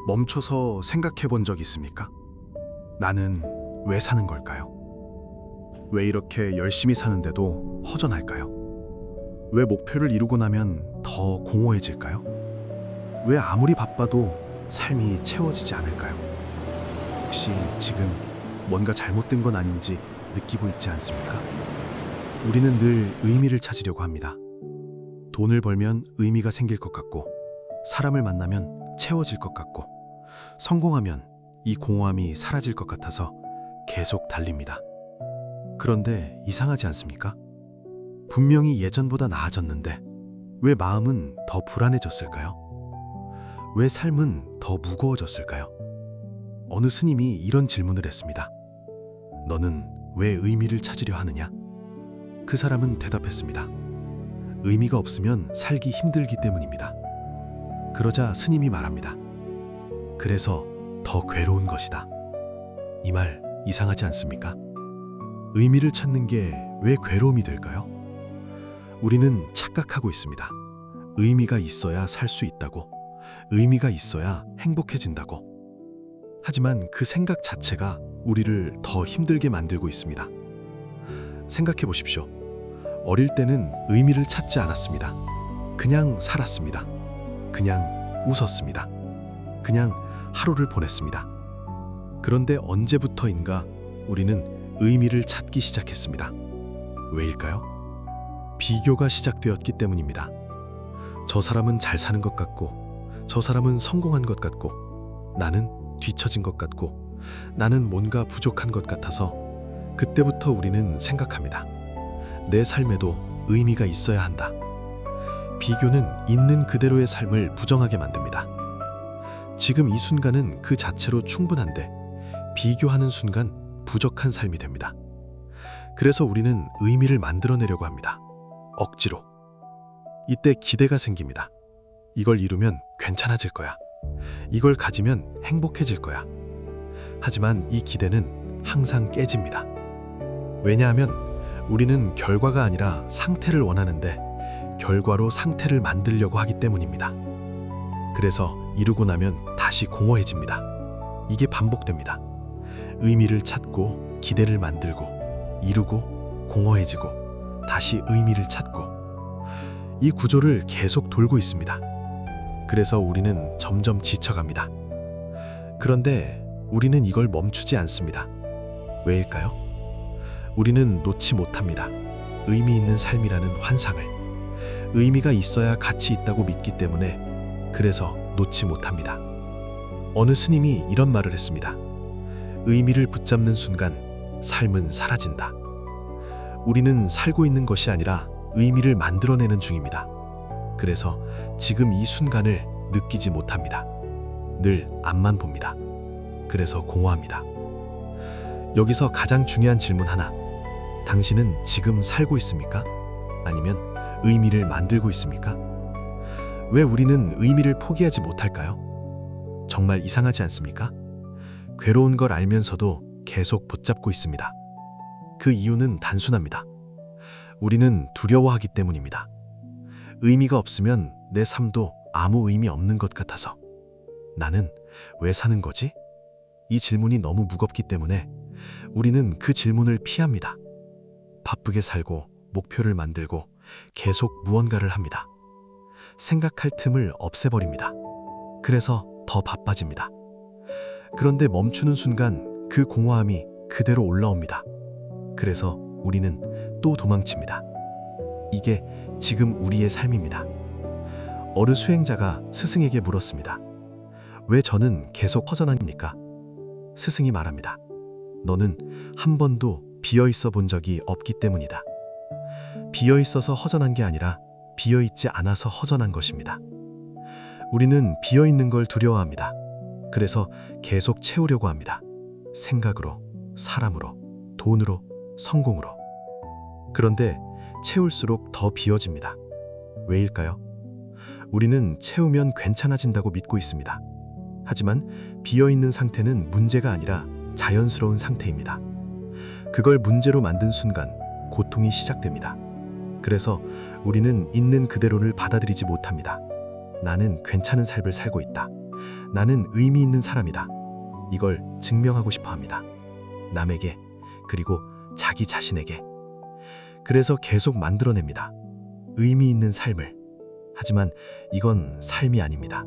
멈춰서 생각해 본 적 있습니까? 나는 왜 사는 걸까요? 왜 이렇게 열심히 사는데도 허전할까요? 왜 목표를 이루고 나면 더 공허해질까요? 왜 아무리 바빠도 삶이 채워지지 않을까요? 혹시 지금 뭔가 잘못된 건 아닌지 느끼고 있지 않습니까? 우리는 늘 의미를 찾으려고 합니다. 돈을 벌면 의미가 생길 것 같고, 사람을 만나면 채워질 것 같고, 성공하면 이 공허함이 사라질 것 같아서 계속 달립니다. 그런데 이상하지 않습니까? 분명히 예전보다 나아졌는데 왜 마음은 더 불안해졌을까요? 왜 삶은 더 무거워졌을까요? 어느 스님이 이런 질문을 했습니다. 너는 왜 의미를 찾으려 하느냐? 그 사람은 대답했습니다. 의미가 없으면 살기 힘들기 때문입니다. 그러자 스님이 말합니다. 그래서 더 괴로운 것이다. 이 말 이상하지 않습니까? 의미를 찾는 게 왜 괴로움이 될까요? 우리는 착각하고 있습니다. 의미가 있어야 살 수 있다고, 의미가 있어야 행복해진다고. 하지만 그 생각 자체가 우리를 더 힘들게 만들고 있습니다. 생각해 보십시오. 어릴 때는 의미를 찾지 않았습니다. 그냥 살았습니다. 그냥 웃었습니다. 그냥 하루를 보냈습니다. 그런데 언제부터인가 우리는 의미를 찾기 시작했습니다. 왜일까요? 비교가 시작되었기 때문입니다. 저 사람은 잘 사는 것 같고, 저 사람은 성공한 것 같고, 나는 뒤처진 것 같고, 나는 뭔가 부족한 것 같아서 그때부터 우리는 생각합니다. 내 삶에도 의미가 있어야 한다. 비교는 있는 그대로의 삶을 부정하게 만듭니다. 지금 이 순간은 그 자체로 충분한데 비교하는 순간 부족한 삶이 됩니다. 그래서 우리는 의미를 만들어내려고 합니다. 억지로. 이때 기대가 생깁니다. 이걸 이루면 괜찮아질 거야. 이걸 가지면 행복해질 거야. 하지만 이 기대는 항상 깨집니다. 왜냐하면 우리는 결과가 아니라 상태를 원하는데 결과로 상태를 만들려고 하기 때문입니다. 그래서 이루고 나면 다시 공허해집니다. 이게 반복됩니다. 의미를 찾고 기대를 만들고 이루고 공허해지고 다시 의미를 찾고, 이 구조를 계속 돌고 있습니다. 그래서 우리는 점점 지쳐갑니다. 그런데 우리는 이걸 멈추지 않습니다. 왜일까요? 우리는 놓지 못합니다. 의미 있는 삶이라는 환상을. 의미가 있어야 가치 있다고 믿기 때문에 그래서 놓지 못합니다. 어느 스님이 이런 말을 했습니다. 의미를 붙잡는 순간 삶은 사라진다. 우리는 살고 있는 것이 아니라 의미를 만들어내는 중입니다. 그래서 지금 이 순간을 느끼지 못합니다. 늘 앞만 봅니다. 그래서 공허합니다. 여기서 가장 중요한 질문 하나. 당신은 지금 살고 있습니까? 아니면 의미를 만들고 있습니까? 왜 우리는 의미를 포기하지 못할까요? 정말 이상하지 않습니까? 괴로운 걸 알면서도 계속 붙잡고 있습니다. 그 이유는 단순합니다. 우리는 두려워하기 때문입니다. 의미가 없으면 내 삶도 아무 의미 없는 것 같아서. 나는 왜 사는 거지? 이 질문이 너무 무겁기 때문에 우리는 그 질문을 피합니다. 바쁘게 살고 목표를 만들고 계속 무언가를 합니다. 생각할 틈을 없애버립니다. 그래서 더 바빠집니다. 그런데 멈추는 순간 그 공허함이 그대로 올라옵니다. 그래서 우리는 또 도망칩니다. 이게 지금 우리의 삶입니다. 어느 수행자가 스승에게 물었습니다. 왜 저는 계속 허전합니까? 스승이 말합니다. 너는 한 번도 비어있어 본 적이 없기 때문이다. 비어있어서 허전한 게 아니라 비어있지 않아서 허전한 것입니다. 우리는 비어있는 걸 두려워합니다. 그래서 계속 채우려고 합니다. 생각으로, 사람으로, 돈으로, 성공으로. 그런데 채울수록 더 비어집니다. 왜일까요? 우리는 채우면 괜찮아진다고 믿고 있습니다. 하지만 비어있는 상태는 문제가 아니라 자연스러운 상태입니다. 그걸 문제로 만든 순간 고통이 시작됩니다. 그래서 우리는 있는 그대로를 받아들이지 못합니다. 나는 괜찮은 삶을 살고 있다. 나는 의미 있는 사람이다. 이걸 증명하고 싶어 합니다. 남에게, 그리고 자기 자신에게. 그래서 계속 만들어냅니다. 의미 있는 삶을. 하지만 이건 삶이 아닙니다.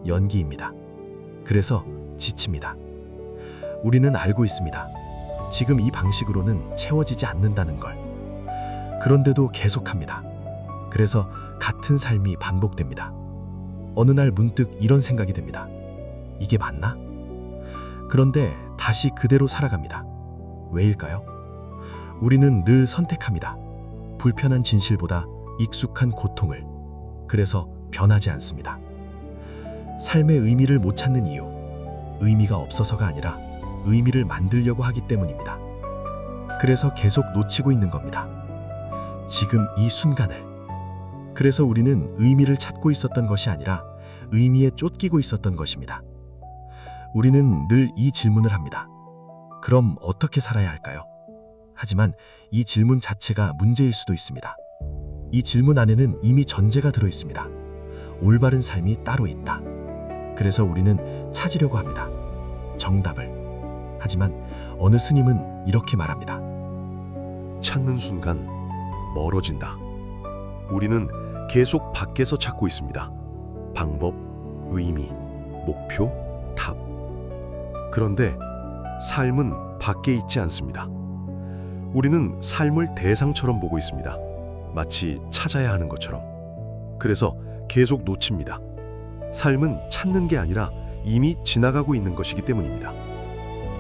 연기입니다. 그래서 지칩니다. 우리는 알고 있습니다. 지금 이 방식으로는 채워지지 않는다는 걸. 그런데도 계속합니다. 그래서 같은 삶이 반복됩니다. 어느 날 문득 이런 생각이 듭니다. 이게 맞나? 그런데 다시 그대로 살아갑니다. 왜일까요? 우리는 늘 선택합니다. 불편한 진실보다 익숙한 고통을. 그래서 변하지 않습니다. 삶의 의미를 못 찾는 이유, 의미가 없어서가 아니라 의미를 만들려고 하기 때문입니다. 그래서 계속 놓치고 있는 겁니다. 지금 이 순간을. 그래서 우리는 의미를 찾고 있었던 것이 아니라 의미에 쫓기고 있었던 것입니다. 우리는 늘 이 질문을 합니다. 그럼 어떻게 살아야 할까요? 하지만 이 질문 자체가 문제일 수도 있습니다. 이 질문 안에는 이미 전제가 들어 있습니다. 올바른 삶이 따로 있다. 그래서 우리는 찾으려고 합니다. 정답을. 하지만 어느 스님은 이렇게 말합니다. 찾는 순간 멀어진다. 우리는 계속 밖에서 찾고 있습니다. 방법, 의미, 목표, 답. 그런데 삶은 밖에 있지 않습니다. 우리는 삶을 대상처럼 보고 있습니다. 마치 찾아야 하는 것처럼. 그래서 계속 놓칩니다. 삶은 찾는 게 아니라 이미 지나가고 있는 것이기 때문입니다.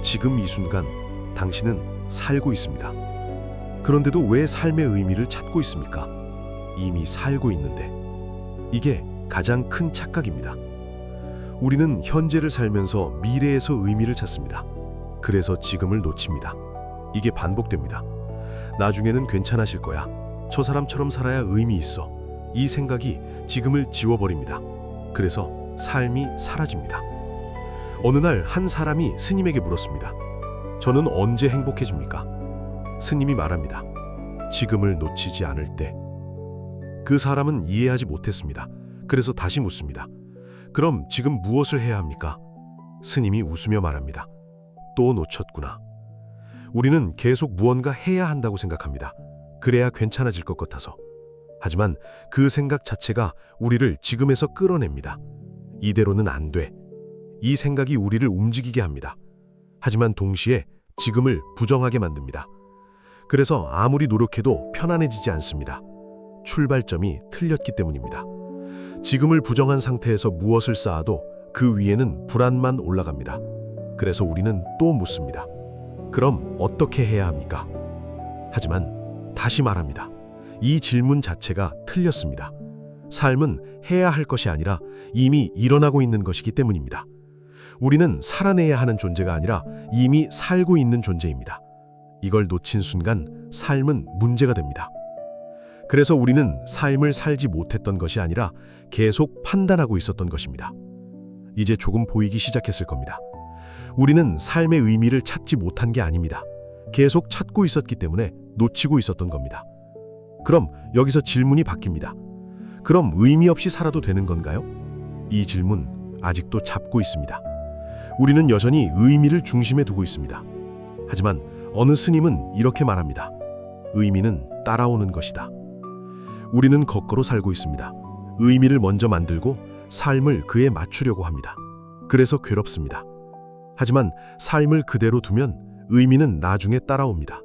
지금 이 순간 당신은 살고 있습니다. 그런데도 왜 삶의 의미를 찾고 있습니까? 이미 살고 있는데. 이게 가장 큰 착각입니다. 우리는 현재를 살면서 미래에서 의미를 찾습니다. 그래서 지금을 놓칩니다. 이게 반복됩니다. 나중에는 괜찮아질 거야. 저 사람처럼 살아야 의미 있어. 이 생각이 지금을 지워버립니다. 그래서 삶이 사라집니다. 어느 날 한 사람이 스님에게 물었습니다. 저는 언제 행복해집니까? 스님이 말합니다. 지금을 놓치지 않을 때. 그 사람은 이해하지 못했습니다. 그래서 다시 묻습니다. 그럼 지금 무엇을 해야 합니까? 스님이 웃으며 말합니다. 또 놓쳤구나. 우리는 계속 무언가 해야 한다고 생각합니다. 그래야 괜찮아질 것 같아서. 하지만 그 생각 자체가 우리를 지금에서 끌어냅니다. 이대로는 안 돼. 이 생각이 우리를 움직이게 합니다. 하지만 동시에 지금을 부정하게 만듭니다. 그래서 아무리 노력해도 편안해지지 않습니다. 출발점이 틀렸기 때문입니다. 지금을 부정한 상태에서 무엇을 쌓아도 그 위에는 불안만 올라갑니다. 그래서 우리는 또 묻습니다. 그럼 어떻게 해야 합니까? 하지만 다시 말합니다. 이 질문 자체가 틀렸습니다. 삶은 해야 할 것이 아니라 이미 일어나고 있는 것이기 때문입니다. 우리는 살아내야 하는 존재가 아니라 이미 살고 있는 존재입니다. 이걸 놓친 순간 삶은 문제가 됩니다. 그래서 우리는 삶을 살지 못했던 것이 아니라 계속 판단하고 있었던 것입니다. 이제 조금 보이기 시작했을 겁니다. 우리는 삶의 의미를 찾지 못한 게 아닙니다. 계속 찾고 있었기 때문에 놓치고 있었던 겁니다. 그럼 여기서 질문이 바뀝니다. 그럼 의미 없이 살아도 되는 건가요? 이 질문 아직도 잡고 있습니다. 우리는 여전히 의미를 중심에 두고 있습니다. 하지만 어느 스님은 이렇게 말합니다. 의미는 따라오는 것이다. 우리는 거꾸로 살고 있습니다. 의미를 먼저 만들고 삶을 그에 맞추려고 합니다. 그래서 괴롭습니다. 하지만 삶을 그대로 두면 의미는 나중에 따라옵니다.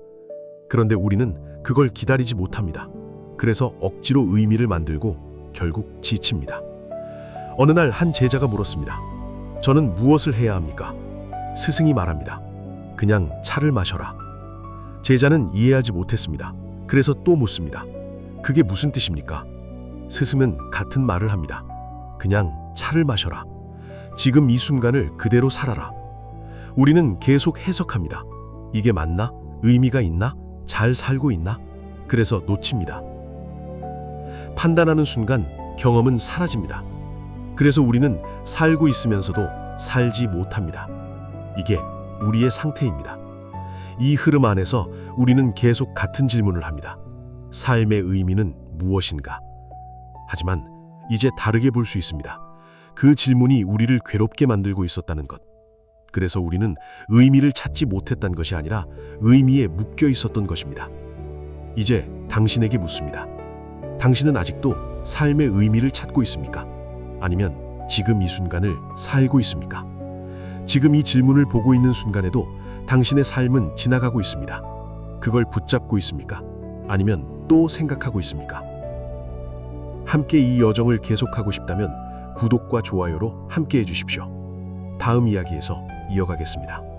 그런데 우리는 그걸 기다리지 못합니다. 그래서 억지로 의미를 만들고 결국 지칩니다. 어느 날 한 제자가 물었습니다. 저는 무엇을 해야 합니까? 스승이 말합니다. 그냥 차를 마셔라. 제자는 이해하지 못했습니다. 그래서 또 묻습니다. 그게 무슨 뜻입니까? 스승은 같은 말을 합니다. 그냥 차를 마셔라. 지금 이 순간을 그대로 살아라. 우리는 계속 해석합니다. 이게 맞나? 의미가 있나? 잘 살고 있나? 그래서 놓칩니다. 판단하는 순간 경험은 사라집니다. 그래서 우리는 살고 있으면서도 살지 못합니다. 이게 우리의 상태입니다. 이 흐름 안에서 우리는 계속 같은 질문을 합니다. 삶의 의미는 무엇인가? 하지만 이제 다르게 볼 수 있습니다. 그 질문이 우리를 괴롭게 만들고 있었다는 것. 그래서 우리는 의미를 찾지 못했던 것이 아니라 의미에 묶여 있었던 것입니다. 이제 당신에게 묻습니다. 당신은 아직도 삶의 의미를 찾고 있습니까? 아니면 지금 이 순간을 살고 있습니까? 지금 이 질문을 보고 있는 순간에도 당신의 삶은 지나가고 있습니다. 그걸 붙잡고 있습니까? 아니면 또 생각하고 있습니까? 함께 이 여정을 계속하고 싶다면 구독과 좋아요로 함께 해주십시오. 다음 이야기에서 이어가겠습니다.